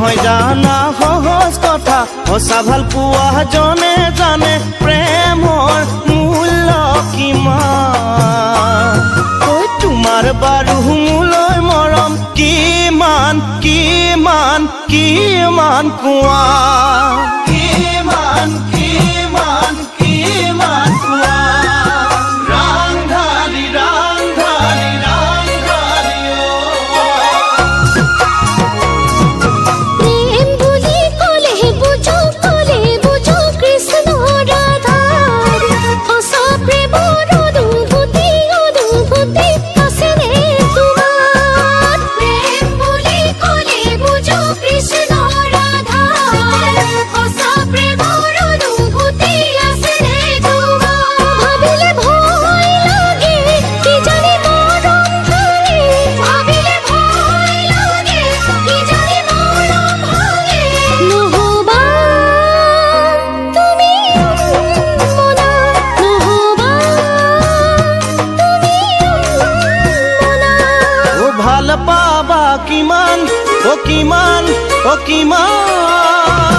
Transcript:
নহয় জানা সহজ কথা সঁচা ভাল পোৱা জনে জানে প্ৰেমৰ মূল্য কিমান তোমাৰ বাৰু মোলৈ মৰম কিমান কিমান কিমান কোৱা কিমান কিমান কিমান কোৱা ৰাংধালি ৰাংধালি ৰাংধালি প্ৰেম বুলি কলে বুঝো কৃষ্ণ ৰাধাৰ সঁচা প্ৰেমৰ অনুভূতি আছেনে তোমাৰ প্ৰেম বুলি কলে বুঝো কৃষ্ণ ৰাধাৰ সঁচা প্ৰেমৰ অনুভূতি আছেনে তোমাৰ ভাবিলে ভয় লাগে কি জানি মৰম ভাঙে ভাবিলে ভয় লাগে কি জানি মৰম ভাঙে নহবা তুমি মনা নহবা তুমি মনা ও ভাল পাবা কিমান ও কিমান ও কিমান